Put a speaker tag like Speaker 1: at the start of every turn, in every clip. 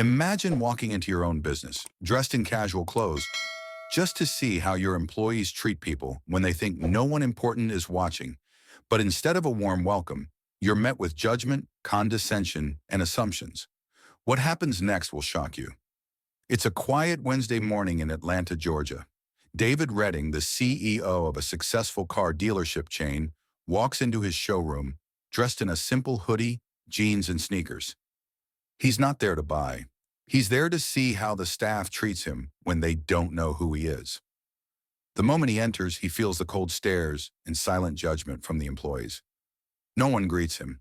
Speaker 1: Imagine walking into your own business, dressed in casual clothes, just to see how your employees treat people when they think no one important is watching. But instead of a warm welcome, you're met with judgment, condescension, and assumptions. What happens next will shock you. It's a quiet Wednesday morning in Atlanta, Georgia. David Redding, the CEO of a successful car dealership chain, walks into his showroom, dressed in a simple hoodie, jeans, and sneakers. He's not there to buy. He's there to see how the staff treats him when they don't know who he is. The moment he enters, he feels the cold stares and silent judgment from the employees. No one greets him.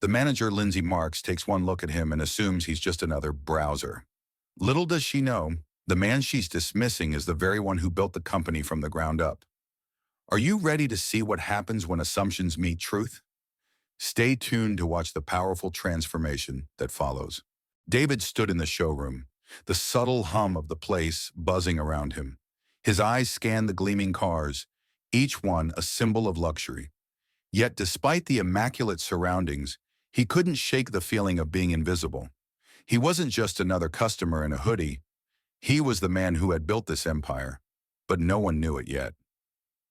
Speaker 1: The manager, Lindsay Marks, takes one look at him and assumes he's just another browser. Little does she know, the man she's dismissing is the very one who built the company from the ground up. Are you ready to see what happens when assumptions meet truth? Stay tuned to watch the powerful transformation that follows. David stood in the showroom, the subtle hum of the place buzzing around him. His eyes scanned the gleaming cars, each one a symbol of luxury. Yet despite the immaculate surroundings, he couldn't shake the feeling of being invisible. He wasn't just another customer in a hoodie. He was the man who had built this empire, but no one knew it yet.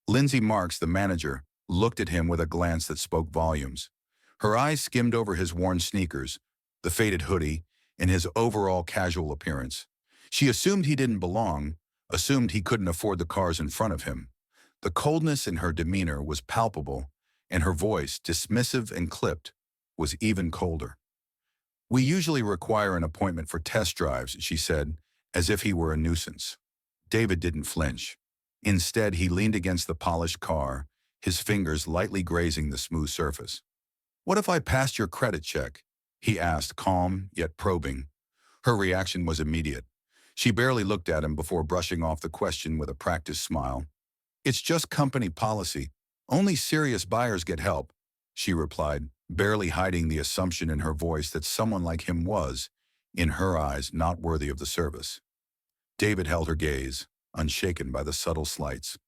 Speaker 1: Lindsay Marks, the manager, looked at him with a glance that spoke volumes. Her eyes skimmed over his worn sneakers, the faded hoodie, and his overall casual appearance. She assumed he didn't belong, assumed he couldn't afford the cars in front of him. The coldness in her demeanor was palpable, and her voice, dismissive and clipped, was even colder. "We usually require an appointment for test drives," she said, as if he were a nuisance. David didn't flinch. Instead, he leaned against the polished car, his fingers lightly grazing the smooth surface. "What if I passed your credit check?" he asked, calm yet probing. Her reaction was immediate. She barely looked at him before brushing off the question with a practiced smile. "It's just company policy. Only serious buyers get help," she replied, barely hiding the assumption in her voice that someone like him was, in her eyes, not worthy of the service. David held her gaze, unshaken by the subtle slights.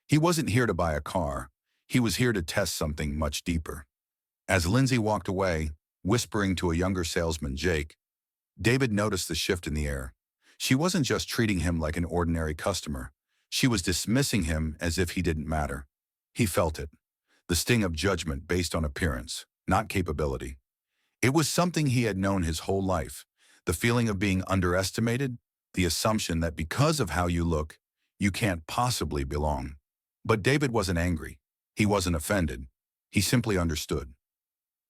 Speaker 1: He wasn't here to buy a car. He was here to test something much deeper. As Lindsay walked away, whispering to a younger salesman, Jake, David noticed the shift in the air. She wasn't just treating him like an ordinary customer. She was dismissing him as if he didn't matter. He felt it. The sting of judgment based on appearance, not capability. It was something he had known his whole life. The feeling of being underestimated, the assumption that because of how you look, you can't possibly belong. But David wasn't angry. He wasn't offended. He simply understood.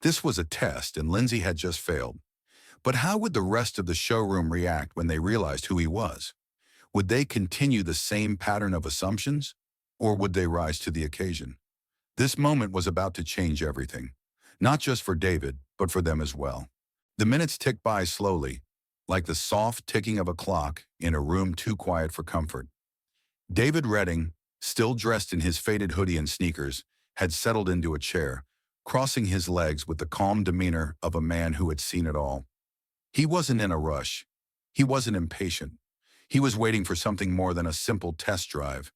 Speaker 1: This was a test, and Lindsay had just failed. But how would the rest of the showroom react when they realized who he was? Would they continue the same pattern of assumptions, or would they rise to the occasion? This moment was about to change everything, not just for David, but for them as well. The minutes ticked by slowly, like the soft ticking of a clock in a room too quiet for comfort. David Redding, still dressed in his faded hoodie and sneakers, had settled into a chair, crossing his legs with the calm demeanor of a man who had seen it all. He wasn't in a rush. He wasn't impatient. He was waiting for something more than a simple test drive.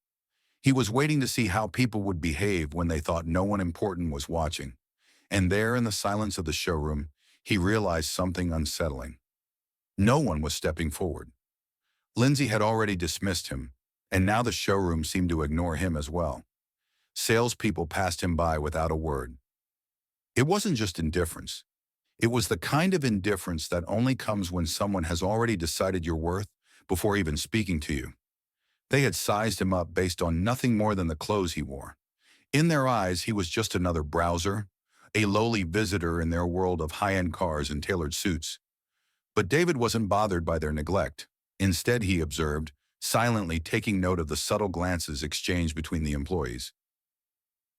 Speaker 1: He was waiting to see how people would behave when they thought no one important was watching. And there, in the silence of the showroom, he realized something unsettling. No one was stepping forward. Lindsay had already dismissed him, and now the showroom seemed to ignore him as well. Salespeople passed him by without a word. It wasn't just indifference. It was the kind of indifference that only comes when someone has already decided your worth before even speaking to you. They had sized him up based on nothing more than the clothes he wore. In their eyes, he was just another browser, a lowly visitor in their world of high-end cars and tailored suits. But David wasn't bothered by their neglect. Instead, he observed, silently taking note of the subtle glances exchanged between the employees.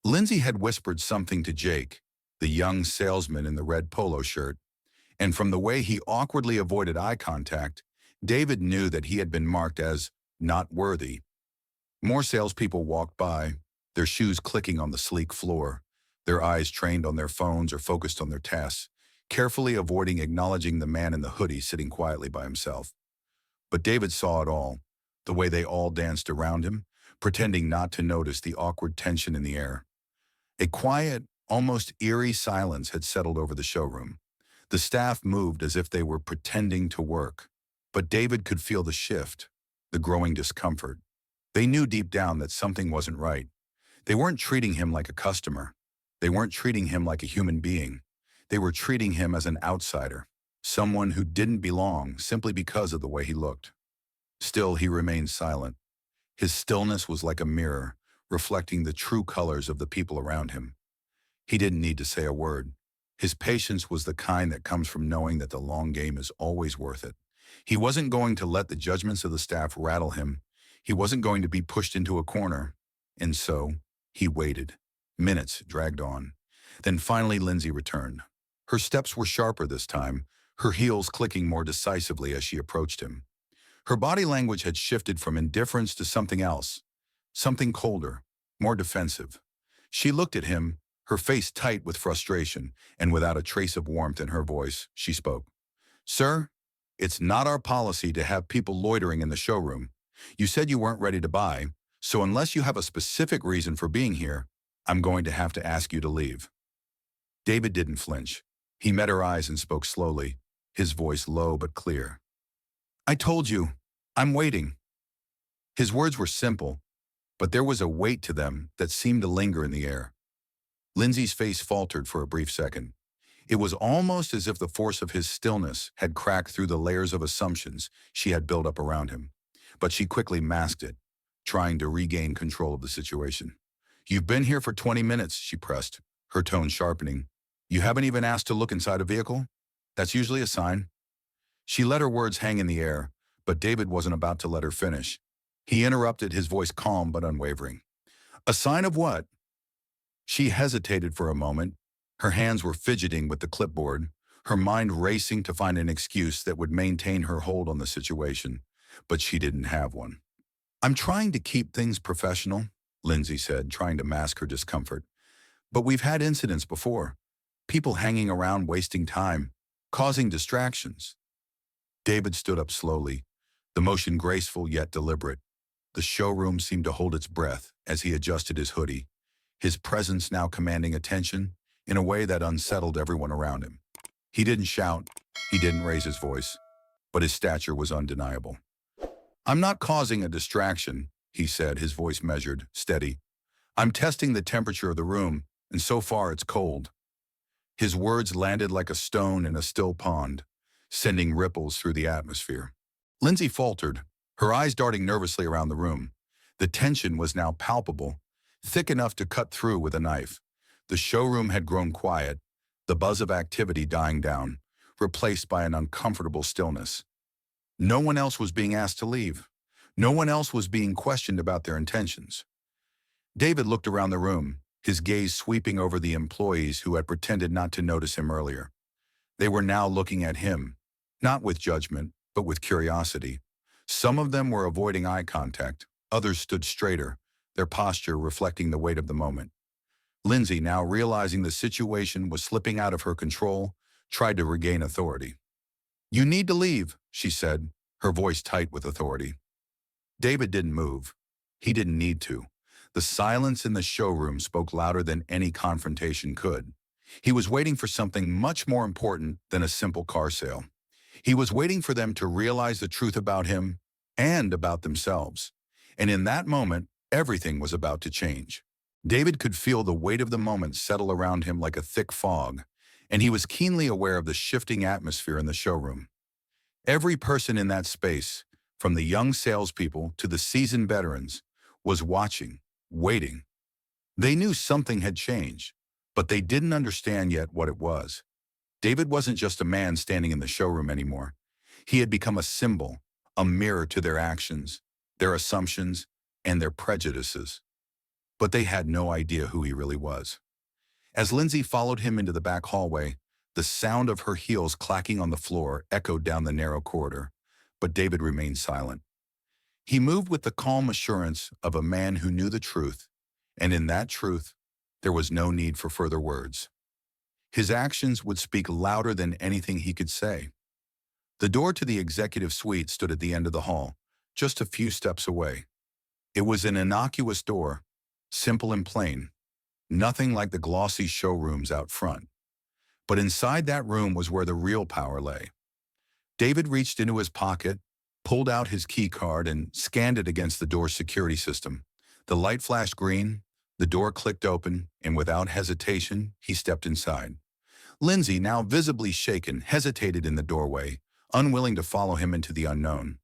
Speaker 1: Lindsay had whispered something to Jake, the young salesman in the red polo shirt, and from the way he awkwardly avoided eye contact, David knew that he had been marked as not worthy. More salespeople walked by, their shoes clicking on the sleek floor, their eyes trained on their phones or focused on their tasks, carefully avoiding acknowledging the man in the hoodie sitting quietly by himself. But David saw it all, the way they all danced around him, pretending not to notice the awkward tension in the air. A quiet, almost eerie silence had settled over the showroom. The staff moved as if they were pretending to work. But David could feel the shift, the growing discomfort. They knew deep down that something wasn't right. They weren't treating him like a customer. They weren't treating him like a human being. They were treating him as an outsider, someone who didn't belong simply because of the way he looked. Still, he remained silent. His stillness was like a mirror, reflecting the true colors of the people around him. He didn't need to say a word. His patience was the kind that comes from knowing that the long game is always worth it. He wasn't going to let the judgments of the staff rattle him. He wasn't going to be pushed into a corner. And so, he waited. Minutes dragged on. Then finally Lindsay returned. Her steps were sharper this time, her heels clicking more decisively as she approached him. Her body language had shifted from indifference to something else, something colder, more defensive. She looked at him, her face tight with frustration, and without a trace of warmth in her voice, she spoke. "Sir, it's not our policy to have people loitering in the showroom. You said you weren't ready to buy, so unless you have a specific reason for being here, I'm going to have to ask you to leave." David didn't flinch. He met her eyes and spoke slowly, his voice low but clear. "I told you, I'm waiting." His words were simple, but there was a weight to them that seemed to linger in the air. Lindsay's face faltered for a brief second. It was almost as if the force of his stillness had cracked through the layers of assumptions she had built up around him. But she quickly masked it, trying to regain control of the situation. "You've been here for 20 minutes, she pressed, her tone sharpening. "You haven't even asked to look inside a vehicle? That's usually a sign." She let her words hang in the air, but David wasn't about to let her finish. He interrupted, his voice calm but unwavering. "A sign of what?" She hesitated for a moment. Her hands were fidgeting with the clipboard, her mind racing to find an excuse that would maintain her hold on the situation, but she didn't have one. "I'm trying to keep things professional," Lindsay said, trying to mask her discomfort. "But we've had incidents before. People hanging around wasting time, causing distractions." David stood up slowly, the motion graceful yet deliberate. The showroom seemed to hold its breath as he adjusted his hoodie, his presence now commanding attention in a way that unsettled everyone around him. He didn't shout, he didn't raise his voice, but his stature was undeniable. "I'm not causing a distraction," he said, his voice measured, steady. "I'm testing the temperature of the room, and so far it's cold." His words landed like a stone in a still pond, sending ripples through the atmosphere. Lindsay faltered, her eyes darting nervously around the room. The tension was now palpable, thick enough to cut through with a knife. The showroom had grown quiet, the buzz of activity dying down, replaced by an uncomfortable stillness. No one else was being asked to leave. No one else was being questioned about their intentions. David looked around the room, his gaze sweeping over the employees who had pretended not to notice him earlier. They were now looking at him, not with judgment, but with curiosity. Some of them were avoiding eye contact, others stood straighter, their posture reflecting the weight of the moment. Lindsay, now realizing the situation was slipping out of her control, tried to regain authority. "You need to leave," she said, her voice tight with authority. David didn't move. He didn't need to. The silence in the showroom spoke louder than any confrontation could. He was waiting for something much more important than a simple car sale. He was waiting for them to realize the truth about him and about themselves. And in that moment, everything was about to change. David could feel the weight of the moment settle around him like a thick fog, and he was keenly aware of the shifting atmosphere in the showroom. Every person in that space, from the young salespeople to the seasoned veterans, was watching, waiting. They knew something had changed, but they didn't understand yet what it was. David wasn't just a man standing in the showroom anymore. He had become a symbol, a mirror to their actions, their assumptions, and their prejudices. But they had no idea who he really was. As Lindsay followed him into the back hallway, the sound of her heels clacking on the floor echoed down the narrow corridor, but David remained silent. He moved with the calm assurance of a man who knew the truth, and in that truth, there was no need for further words. His actions would speak louder than anything he could say. The door to the executive suite stood at the end of the hall, just a few steps away. It was an innocuous door, simple and plain, nothing like the glossy showrooms out front. But inside that room was where the real power lay. David reached into his pocket, pulled out his key card, and scanned it against the door's security system. The light flashed green, the door clicked open, and without hesitation, he stepped inside. Lindsay, now visibly shaken, hesitated in the doorway, unwilling to follow him into the unknown.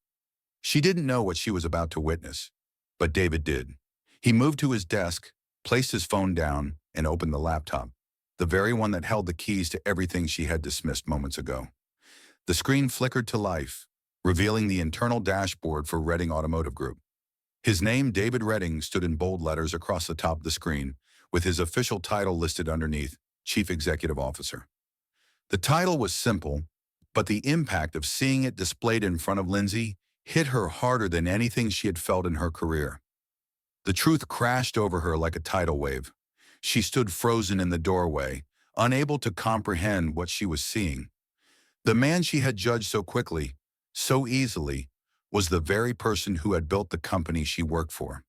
Speaker 1: She didn't know what she was about to witness, but David did. He moved to his desk, placed his phone down, and opened the laptop, the very one that held the keys to everything she had dismissed moments ago. The screen flickered to life, revealing the internal dashboard for Redding Automotive Group. His name, David Redding, stood in bold letters across the top of the screen, with his official title listed underneath, Chief Executive Officer. The title was simple, but the impact of seeing it displayed in front of Lindsay hit her harder than anything she had felt in her career. The truth crashed over her like a tidal wave. She stood frozen in the doorway, unable to comprehend what she was seeing. The man she had judged so quickly, so easily, was the very person who had built the company she worked for.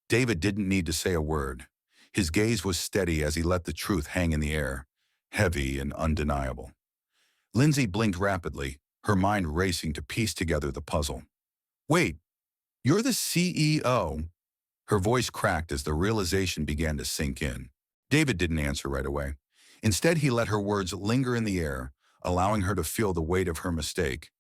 Speaker 1: David didn't need to say a word. His gaze was steady as he let the truth hang in the air, heavy and undeniable. Lindsay blinked rapidly, her mind racing to piece together the puzzle. "Wait, you're the CEO?" Her voice cracked as the realization began to sink in. David didn't answer right away. Instead, he let her words linger in the air, allowing her to feel the weight of her mistake.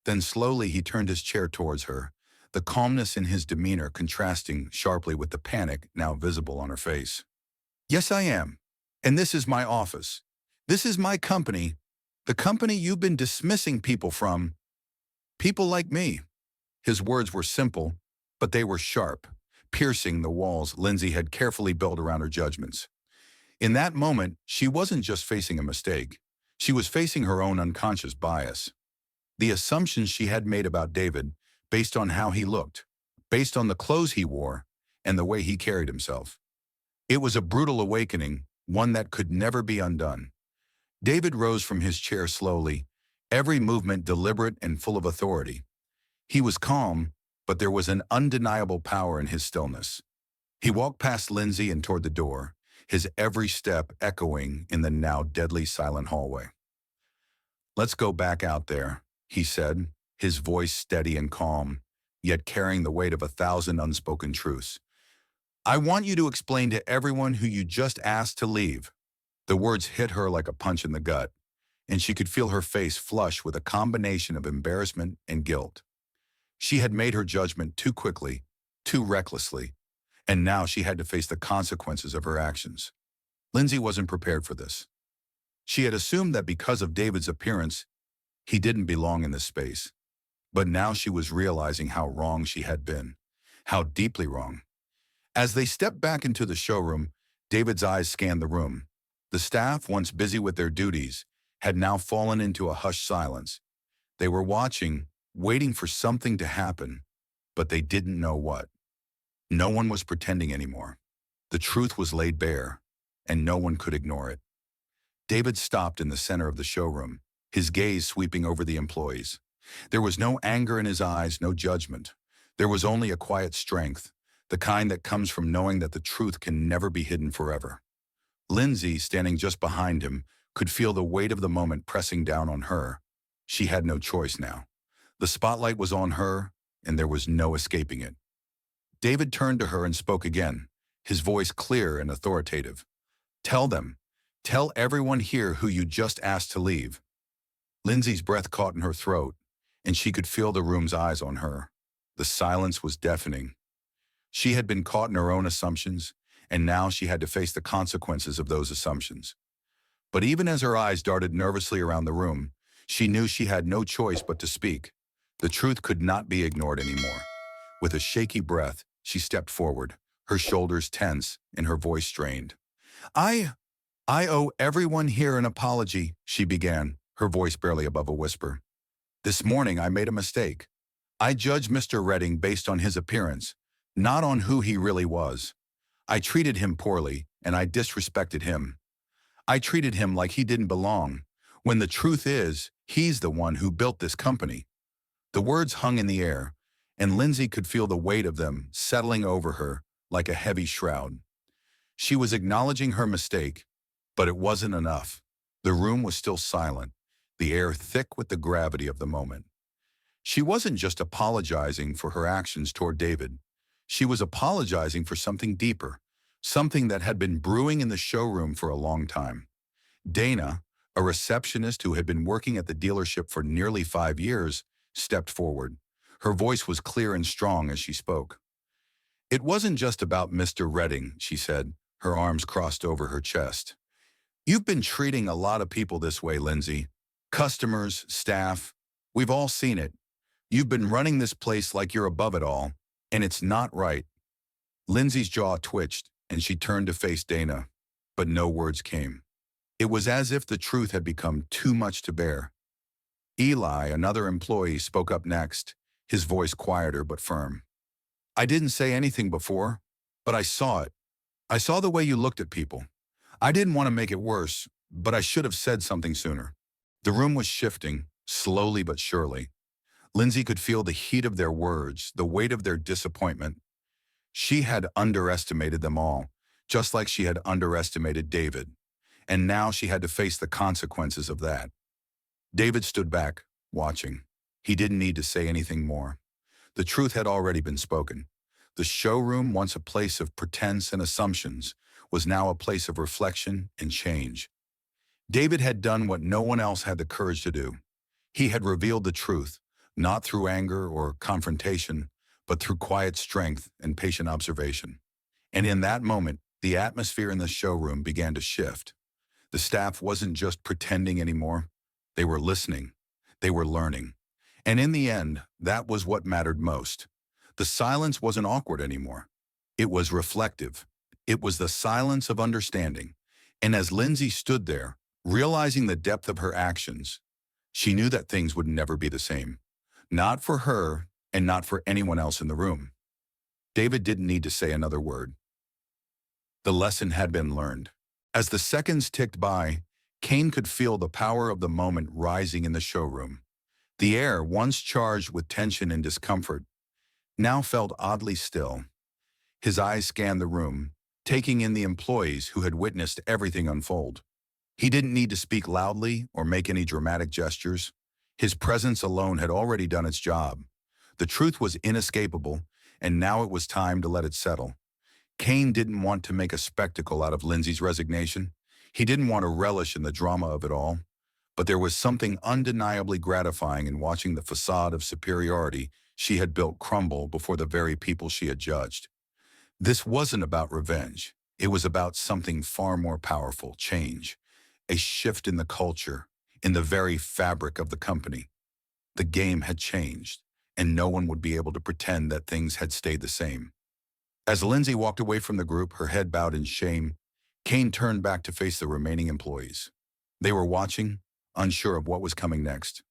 Speaker 1: Then slowly he turned his chair towards her, the calmness in his demeanor contrasting sharply with the panic now visible on her face. "Yes, I am. And this is my office. This is my company, the company you've been dismissing people from. People like me." His words were simple, but they were sharp, piercing the walls Lindsay had carefully built around her judgments. In that moment, she wasn't just facing a mistake. She was facing her own unconscious bias. The assumptions she had made about David, based on how he looked, based on the clothes he wore, and the way he carried himself. It was a brutal awakening, one that could never be undone. David rose from his chair slowly, every movement deliberate and full of authority. He was calm, but there was an undeniable power in his stillness. He walked past Lindsay and toward the door, his every step echoing in the now deadly silent hallway. "Let's go back out there," he said, his voice steady and calm, yet carrying the weight of 1,000 unspoken truths. "I want you to explain to everyone who you just asked to leave." The words hit her like a punch in the gut, and she could feel her face flush with a combination of embarrassment and guilt. She had made her judgment too quickly, too recklessly, and now she had to face the consequences of her actions. Lindsay wasn't prepared for this. She had assumed that because of David's appearance, he didn't belong in this space. But now she was realizing how wrong she had been, how deeply wrong. As they stepped back into the showroom, David's eyes scanned the room. The staff, once busy with their duties, had now fallen into a hushed silence. They were watching, waiting for something to happen, but they didn't know what. No one was pretending anymore. The truth was laid bare, and no one could ignore it. David stopped in the center of the showroom, his gaze sweeping over the employees. There was no anger in his eyes, no judgment. There was only a quiet strength, the kind that comes from knowing that the truth can never be hidden forever. Lindsay, standing just behind him, could feel the weight of the moment pressing down on her. She had no choice now. The spotlight was on her, and there was no escaping it. David turned to her and spoke again, his voice clear and authoritative. "Tell them. Tell everyone here who you just asked to leave." Lindsay's breath caught in her throat, and she could feel the room's eyes on her. The silence was deafening. She had been caught in her own assumptions, and now she had to face the consequences of those assumptions. But even as her eyes darted nervously around the room, she knew she had no choice but to speak. The truth could not be ignored anymore. With a shaky breath, she stepped forward, her shoulders tense and her voice strained. I owe everyone here an apology," she began, her voice barely above a whisper. "This morning I made a mistake. I judged Mr. Redding based on his appearance, not on who he really was. I treated him poorly, and I disrespected him. I treated him like he didn't belong, when the truth is, he's the one who built this company." The words hung in the air, and Lindsay could feel the weight of them settling over her like a heavy shroud. She was acknowledging her mistake, but it wasn't enough. The room was still silent, the air thick with the gravity of the moment. She wasn't just apologizing for her actions toward David. She was apologizing for something deeper, something that had been brewing in the showroom for a long time. Dana, a receptionist who had been working at the dealership for nearly 5 years, stepped forward. Her voice was clear and strong as she spoke. "It wasn't just about Mr. Redding," she said, her arms crossed over her chest. "You've been treating a lot of people this way, Lindsay. Customers, staff, we've all seen it. You've been running this place like you're above it all, and it's not right." Lindsay's jaw twitched, and she turned to face Dana, but no words came. It was as if the truth had become too much to bear. Eli, another employee, spoke up next, his voice quieter but firm. "I didn't say anything before, but I saw it. I saw the way you looked at people. I didn't want to make it worse, but I should have said something sooner." The room was shifting, slowly but surely. Lindsay could feel the heat of their words, the weight of their disappointment. She had underestimated them all, just like she had underestimated David. And now she had to face the consequences of that. David stood back, watching. He didn't need to say anything more. The truth had already been spoken. The showroom, once a place of pretense and assumptions, was now a place of reflection and change. David had done what no one else had the courage to do. He had revealed the truth, not through anger or confrontation, but through quiet strength and patient observation. And in that moment, the atmosphere in the showroom began to shift. The staff wasn't just pretending anymore. They were listening. They were learning. And in the end, that was what mattered most. The silence wasn't awkward anymore. It was reflective. It was the silence of understanding. And as Lindsay stood there, realizing the depth of her actions, she knew that things would never be the same. Not for her, and not for anyone else in the room. David didn't need to say another word. The lesson had been learned. As the seconds ticked by, Kane could feel the power of the moment rising in the showroom. The air, once charged with tension and discomfort, now felt oddly still. His eyes scanned the room, taking in the employees who had witnessed everything unfold. He didn't need to speak loudly or make any dramatic gestures. His presence alone had already done its job. The truth was inescapable, and now it was time to let it settle. Kane didn't want to make a spectacle out of Lindsay's resignation. He didn't want to relish in the drama of it all. But there was something undeniably gratifying in watching the facade of superiority she had built crumble before the very people she had judged. This wasn't about revenge. It was about something far more powerful, change. A shift in the culture, in the very fabric of the company. The game had changed, and no one would be able to pretend that things had stayed the same. As Lindsay walked away from the group, her head bowed in shame, Kane turned back to face the remaining employees. They were watching, unsure of what was coming next.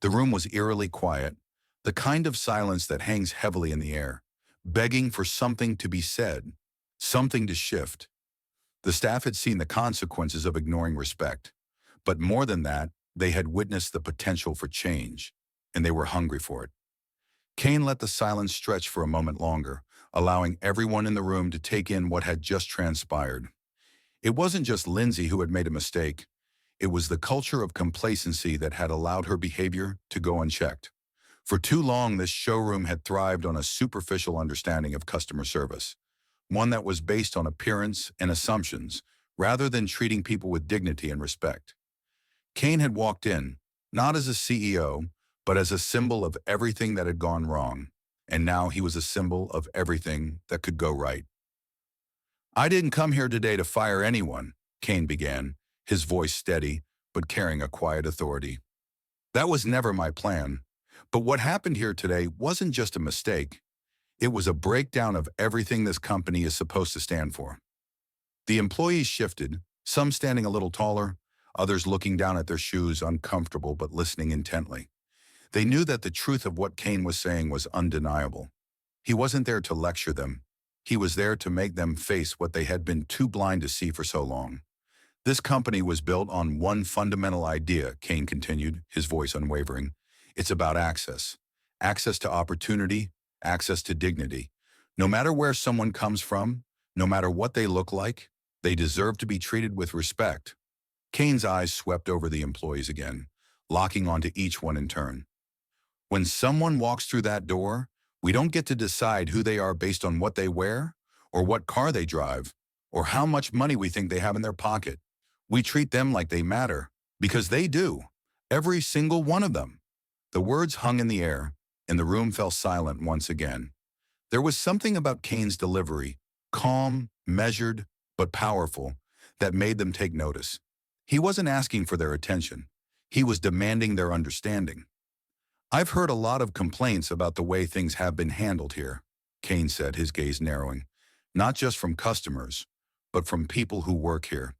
Speaker 1: The room was eerily quiet, the kind of silence that hangs heavily in the air, begging for something to be said, something to shift. The staff had seen the consequences of ignoring respect, but more than that, they had witnessed the potential for change, and they were hungry for it. Kane let the silence stretch for a moment longer, allowing everyone in the room to take in what had just transpired. It wasn't just Lindsay who had made a mistake. It was the culture of complacency that had allowed her behavior to go unchecked. For too long, this showroom had thrived on a superficial understanding of customer service, one that was based on appearance and assumptions, rather than treating people with dignity and respect. Kane had walked in, not as a CEO, but as a symbol of everything that had gone wrong, and now he was a symbol of everything that could go right. "I didn't come here today to fire anyone," Kane began, his voice steady, but carrying a quiet authority. "That was never my plan. But what happened here today wasn't just a mistake. It was a breakdown of everything this company is supposed to stand for." The employees shifted, some standing a little taller, others looking down at their shoes, uncomfortable but listening intently. They knew that the truth of what Kane was saying was undeniable. He wasn't there to lecture them. He was there to make them face what they had been too blind to see for so long. "This company was built on one fundamental idea," Kane continued, his voice unwavering. "It's about access. Access to opportunity, access to dignity. No matter where someone comes from, no matter what they look like, they deserve to be treated with respect. Kane's eyes swept over the employees again, locking onto each one in turn. When someone walks through that door, we don't get to decide who they are based on what they wear, or what car they drive, or how much money we think they have in their pocket. We treat them like they matter, because they do. Every single one of them. The words hung in the air, and the room fell silent once again. There was something about Kane's delivery, calm, measured, but powerful, that made them take notice. He wasn't asking for their attention. He was demanding their understanding. I've heard a lot of complaints about the way things have been handled here, Kane said, his gaze narrowing. Not just from customers, but from people who work here.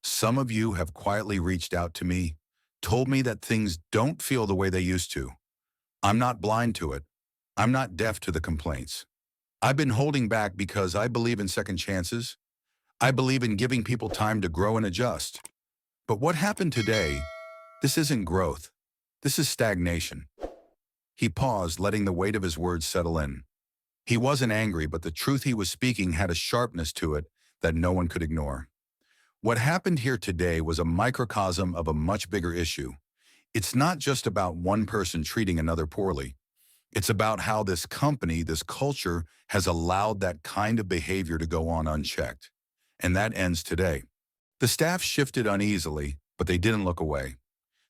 Speaker 1: Some of you have quietly reached out to me, told me that things don't feel the way they used to. I'm not blind to it. I'm not deaf to the complaints. I've been holding back because I believe in second chances. I believe in giving people time to grow and adjust. But what happened today, this isn't growth. This is stagnation. He paused, letting the weight of his words settle in. He wasn't angry, but the truth he was speaking had a sharpness to it that no one could ignore. What happened here today was a microcosm of a much bigger issue. It's not just about one person treating another poorly. It's about how this company, this culture, has allowed that kind of behavior to go on unchecked. And that ends today. The staff shifted uneasily, but they didn't look away.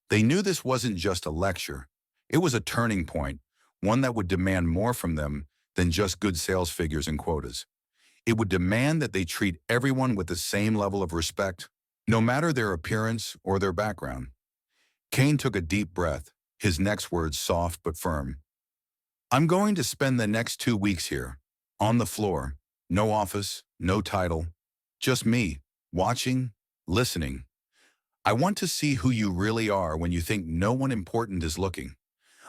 Speaker 1: They knew this wasn't just a lecture. It was a turning point, one that would demand more from them than just good sales figures and quotas. It would demand that they treat everyone with the same level of respect, no matter their appearance or their background. Kane took a deep breath, his next words soft but firm. I'm going to spend the next 2 weeks here, on the floor, no office, no title, just me, watching, listening. I want to see who you really are when you think no one important is looking.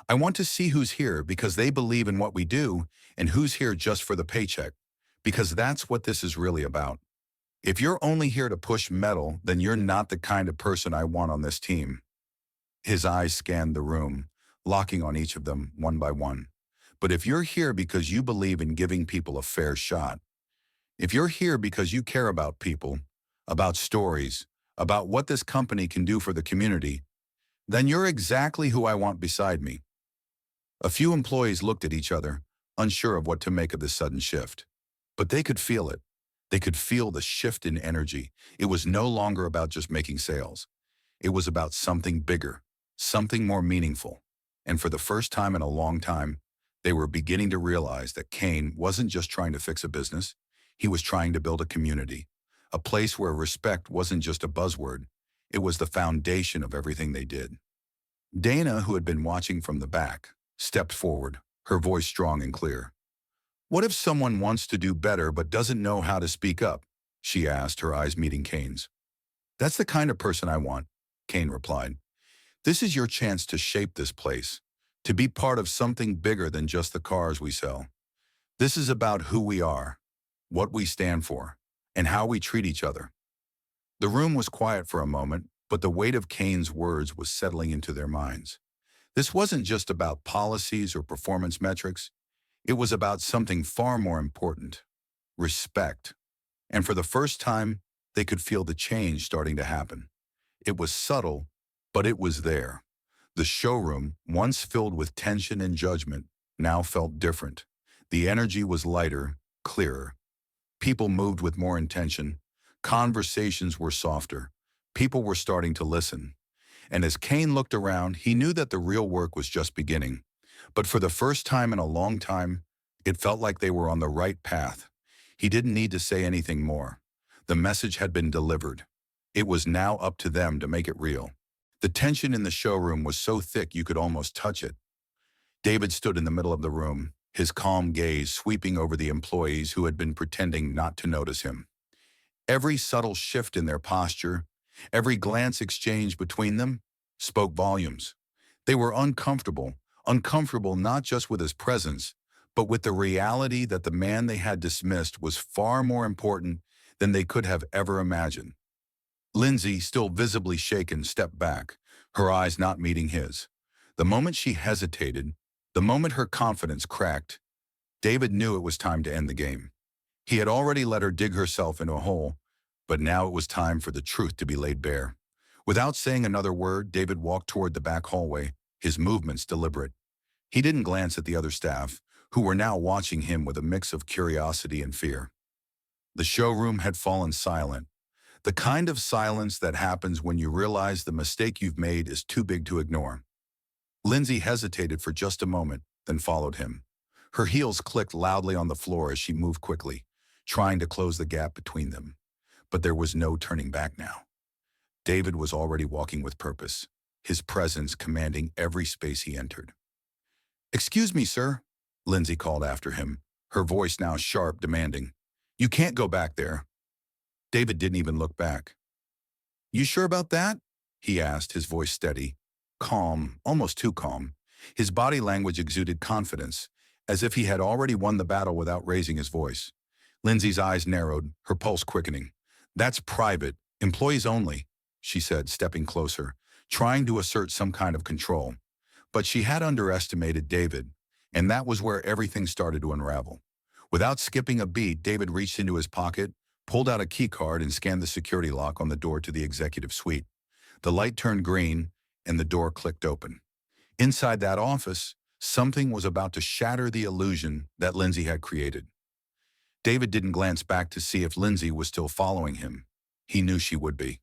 Speaker 1: I want to see who's here because they believe in what we do and who's here just for the paycheck, because that's what this is really about. If you're only here to push metal, then you're not the kind of person I want on this team. His eyes scanned the room, locking on each of them one by one. But if you're here because you believe in giving people a fair shot, if you're here because you care about people, about stories, about what this company can do for the community, then you're exactly who I want beside me. A few employees looked at each other, unsure of what to make of this sudden shift. But they could feel it. They could feel the shift in energy. It was no longer about just making sales. It was about something bigger, something more meaningful. And for the first time in a long time, they were beginning to realize that Kane wasn't just trying to fix a business. He was trying to build a community, a place where respect wasn't just a buzzword. It was the foundation of everything they did. Dana, who had been watching from the back, stepped forward, her voice strong and clear. What if someone wants to do better but doesn't know how to speak up? She asked, her eyes meeting Kane's. That's the kind of person I want, Kane replied. This is your chance to shape this place, to be part of something bigger than just the cars we sell. This is about who we are, what we stand for, and how we treat each other. The room was quiet for a moment, but the weight of Kane's words was settling into their minds. This wasn't just about policies or performance metrics. It was about something far more important, respect. And for the first time, they could feel the change starting to happen. It was subtle, but it was there. The showroom, once filled with tension and judgment, now felt different. The energy was lighter, clearer. People moved with more intention. Conversations were softer. People were starting to listen. And as Kane looked around, he knew that the real work was just beginning. But for the first time in a long time, it felt like they were on the right path. He didn't need to say anything more. The message had been delivered. It was now up to them to make it real. The tension in the showroom was so thick you could almost touch it. David stood in the middle of the room, his calm gaze sweeping over the employees who had been pretending not to notice him. Every subtle shift in their posture, every glance exchanged between them, spoke volumes. They were uncomfortable not just with his presence, but with the reality that the man they had dismissed was far more important than they could have ever imagined. Lindsay, still visibly shaken, stepped back, her eyes not meeting his. The moment she hesitated, the moment her confidence cracked, David knew it was time to end the game. He had already let her dig herself into a hole, but now it was time for the truth to be laid bare. Without saying another word, David walked toward the back hallway, his movements deliberate. He didn't glance at the other staff, who were now watching him with a mix of curiosity and fear. The showroom had fallen silent, the kind of silence that happens when you realize the mistake you've made is too big to ignore. Lindsay hesitated for just a moment, then followed him. Her heels clicked loudly on the floor as she moved quickly, trying to close the gap between them. But there was no turning back now. David was already walking with purpose, his presence commanding every space he entered. "Excuse me, sir," Lindsay called after him, her voice now sharp, demanding. "You can't go back there." David didn't even look back. "You sure about that?" he asked, his voice steady, calm, almost too calm. His body language exuded confidence, as if he had already won the battle without raising his voice. Lindsay's eyes narrowed, her pulse quickening. "That's private, employees only," she said, stepping closer, trying to assert some kind of control. But she had underestimated David, and that was where everything started to unravel. Without skipping a beat, David reached into his pocket, pulled out a key card, and scanned the security lock on the door to the executive suite. The light turned green, and the door clicked open. Inside that office, something was about to shatter the illusion that Lindsay had created. David didn't glance back to see if Lindsay was still following him. He knew she would be.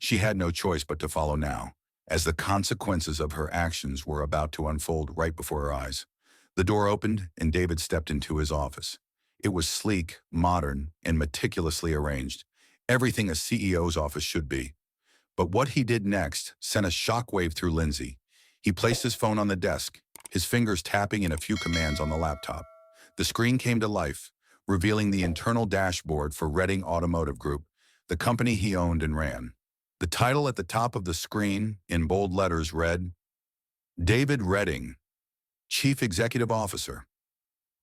Speaker 1: She had no choice but to follow now, as the consequences of her actions were about to unfold right before her eyes. The door opened, and David stepped into his office. It was sleek, modern, and meticulously arranged, everything a CEO's office should be. But what he did next sent a shockwave through Lindsay. He placed his phone on the desk, his fingers tapping in a few commands on the laptop. The screen came to life, revealing the internal dashboard for Redding Automotive Group, the company he owned and ran. The title at the top of the screen, in bold letters, read, "David Redding, Chief Executive Officer."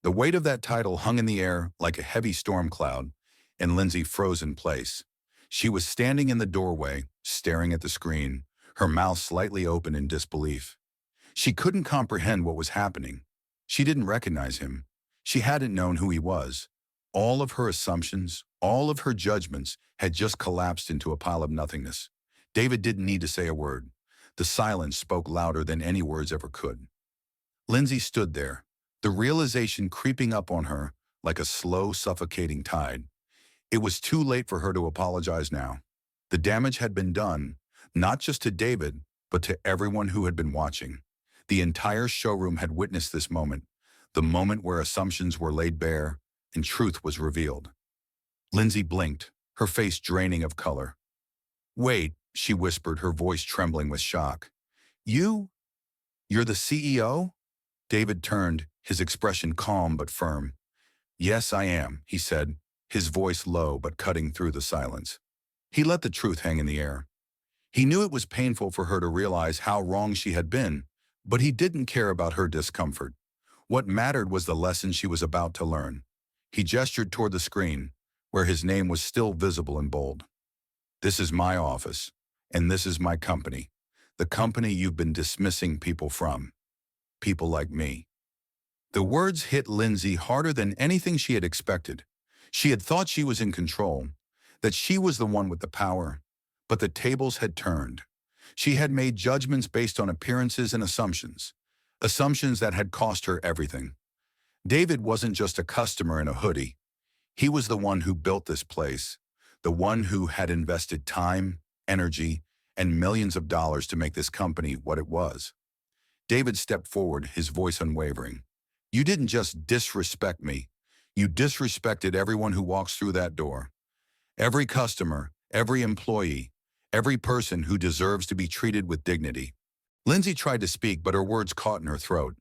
Speaker 1: The weight of that title hung in the air like a heavy storm cloud, and Lindsay froze in place. She was standing in the doorway, staring at the screen, her mouth slightly open in disbelief. She couldn't comprehend what was happening. She didn't recognize him. She hadn't known who he was. All of her assumptions, all of her judgments had just collapsed into a pile of nothingness. David didn't need to say a word. The silence spoke louder than any words ever could. Lindsay stood there, the realization creeping up on her like a slow, suffocating tide. It was too late for her to apologize now. The damage had been done, not just to David, but to everyone who had been watching. The entire showroom had witnessed this moment, the moment where assumptions were laid bare and truth was revealed. Lindsay blinked, her face draining of color. "Wait," she whispered, her voice trembling with shock. You're the CEO?" David turned, his expression calm but firm. "Yes, I am," he said, his voice low but cutting through the silence. He let the truth hang in the air. He knew it was painful for her to realize how wrong she had been, but he didn't care about her discomfort. What mattered was the lesson she was about to learn. He gestured toward the screen, where his name was still visible in bold. "This is my office, and this is my company. The company you've been dismissing people from. People like me." The words hit Lindsay harder than anything she had expected. She had thought she was in control, that she was the one with the power, but the tables had turned. She had made judgments based on appearances and assumptions that had cost her everything. David wasn't just a customer in a hoodie. He was the one who built this place, the one who had invested time, energy, and millions of dollars to make this company what it was. David stepped forward, his voice unwavering. "You didn't just disrespect me. You disrespected everyone who walks through that door. Every customer, every employee, every person who deserves to be treated with dignity." Lindsay tried to speak, but her words caught in her throat.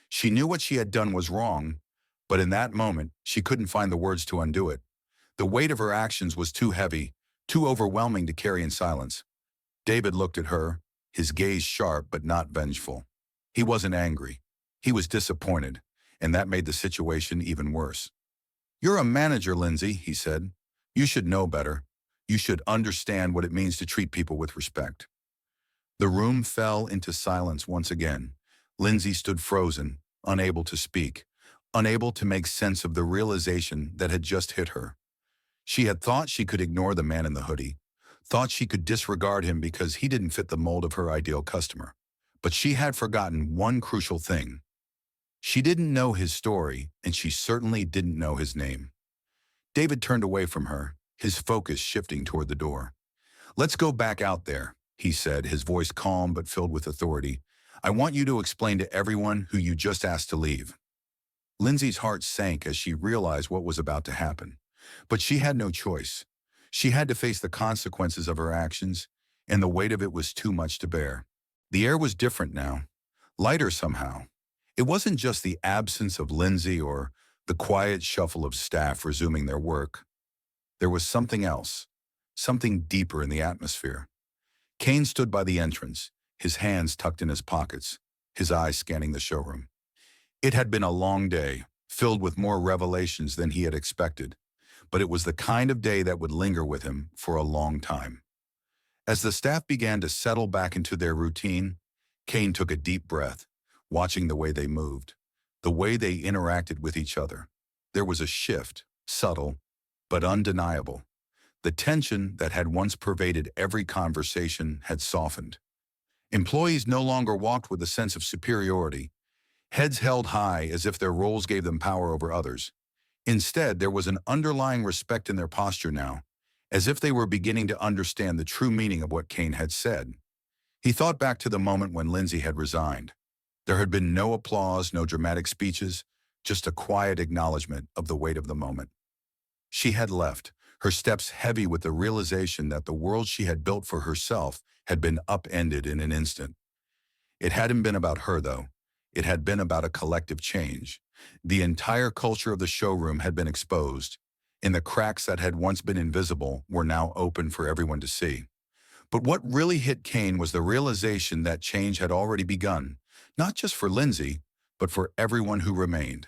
Speaker 1: She knew what she had done was wrong, but in that moment, she couldn't find the words to undo it. The weight of her actions was too heavy, too overwhelming to carry in silence. David looked at her, his gaze sharp but not vengeful. He wasn't angry. He was disappointed, and that made the situation even worse. "You're a manager, Lindsay," he said. "You should know better. You should understand what it means to treat people with respect." The room fell into silence once again. Lindsay stood frozen, unable to speak, unable to make sense of the realization that had just hit her. She had thought she could ignore the man in the hoodie, thought she could disregard him because he didn't fit the mold of her ideal customer. But she had forgotten one crucial thing. She didn't know his story, and she certainly didn't know his name. David turned away from her, his focus shifting toward the door. "Let's go back out there," he said, his voice calm but filled with authority. "I want you to explain to everyone who you just asked to leave." Lindsay's heart sank as she realized what was about to happen. But she had no choice. She had to face the consequences of her actions, and the weight of it was too much to bear. The air was different now, lighter somehow. It wasn't just the absence of Lindsay or the quiet shuffle of staff resuming their work. There was something else, something deeper in the atmosphere. Kane stood by the entrance, his hands tucked in his pockets, his eyes scanning the showroom. It had been a long day, filled with more revelations than he had expected, but it was the kind of day that would linger with him for a long time. As the staff began to settle back into their routine, Kane took a deep breath, watching the way they moved, the way they interacted with each other. There was a shift, subtle, but undeniable. The tension that had once pervaded every conversation had softened. Employees no longer walked with a sense of superiority, heads held high as if their roles gave them power over others. Instead, there was an underlying respect in their posture now, as if they were beginning to understand the true meaning of what Kane had said. He thought back to the moment when Lindsay had resigned. There had been no applause, no dramatic speeches, just a quiet acknowledgement of the weight of the moment. She had left, her steps heavy with the realization that the world she had built for herself had been upended in an instant. It hadn't been about her, though. It had been about a collective change. The entire culture of the showroom had been exposed, and the cracks that had once been invisible were now open for everyone to see. But what really hit Kane was the realization that change had already begun, not just for Lindsay, but for everyone who remained.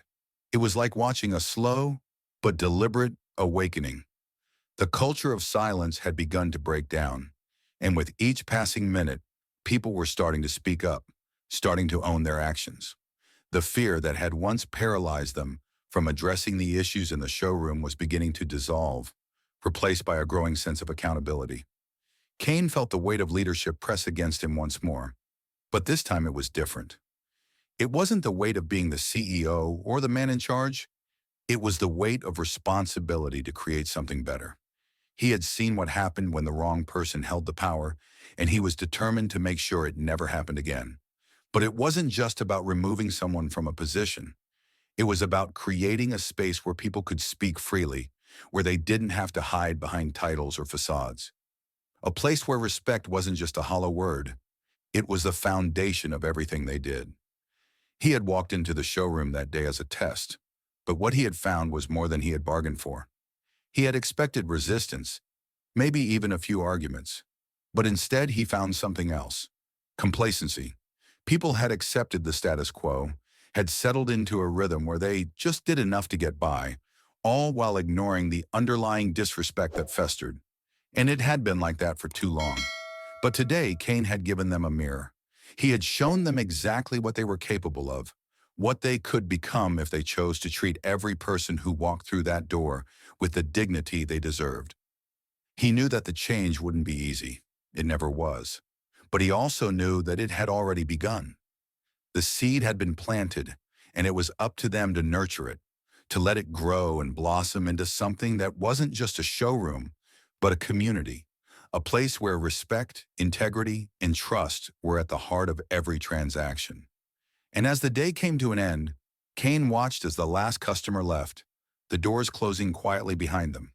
Speaker 1: It was like watching a slow but deliberate awakening. The culture of silence had begun to break down, and with each passing minute, people were starting to speak up, starting to own their actions. The fear that had once paralyzed them from addressing the issues in the showroom was beginning to dissolve, replaced by a growing sense of accountability. Kane felt the weight of leadership press against him once more, but this time it was different. It wasn't the weight of being the CEO or the man in charge. It was the weight of responsibility to create something better. He had seen what happened when the wrong person held the power, and he was determined to make sure it never happened again. But it wasn't just about removing someone from a position. It was about creating a space where people could speak freely, where they didn't have to hide behind titles or facades. A place where respect wasn't just a hollow word. It was the foundation of everything they did. He had walked into the showroom that day as a test, but what he had found was more than he had bargained for. He had expected resistance, maybe even a few arguments, but instead he found something else: complacency. People had accepted the status quo, had settled into a rhythm where they just did enough to get by, all while ignoring the underlying disrespect that festered. And it had been like that for too long. But today, Kane had given them a mirror. He had shown them exactly what they were capable of, what they could become if they chose to treat every person who walked through that door with the dignity they deserved. He knew that the change wouldn't be easy. It never was. But he also knew that it had already begun. The seed had been planted, and it was up to them to nurture it, to let it grow and blossom into something that wasn't just a showroom, but a community, a place where respect, integrity, and trust were at the heart of every transaction. And as the day came to an end, Kane watched as the last customer left, the doors closing quietly behind them.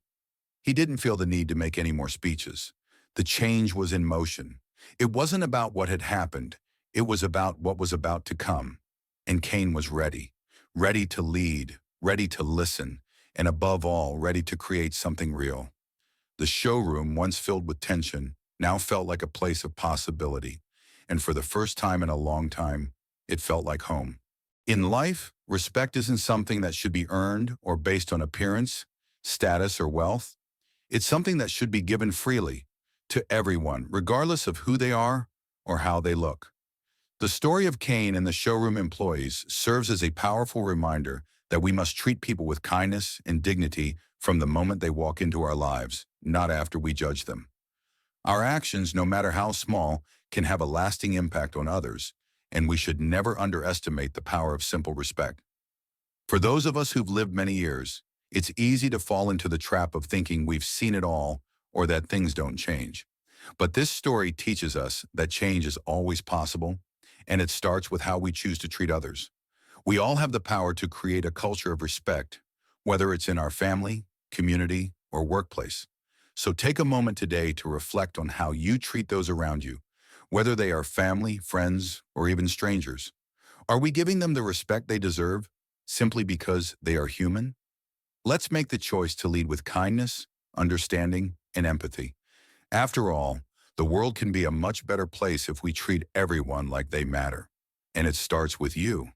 Speaker 1: He didn't feel the need to make any more speeches. The change was in motion. It wasn't about what had happened. It was about what was about to come. And Kane was ready, ready to lead, ready to listen, and above all, ready to create something real. The showroom, once filled with tension, now felt like a place of possibility, and for the first time in a long time, it felt like home. In life, respect isn't something that should be earned or based on appearance, status, or wealth. It's something that should be given freely to everyone, regardless of who they are or how they look. The story of Kane and the showroom employees serves as a powerful reminder that we must treat people with kindness and dignity from the moment they walk into our lives, not after we judge them. Our actions, no matter how small, can have a lasting impact on others, and we should never underestimate the power of simple respect. For those of us who've lived many years, it's easy to fall into the trap of thinking we've seen it all or that things don't change. But this story teaches us that change is always possible, and it starts with how we choose to treat others. We all have the power to create a culture of respect, whether it's in our family, community, or workplace. So take a moment today to reflect on how you treat those around you, whether they are family, friends, or even strangers. Are we giving them the respect they deserve simply because they are human? Let's make the choice to lead with kindness, understanding, and empathy. After all, the world can be a much better place if we treat everyone like they matter. And it starts with you.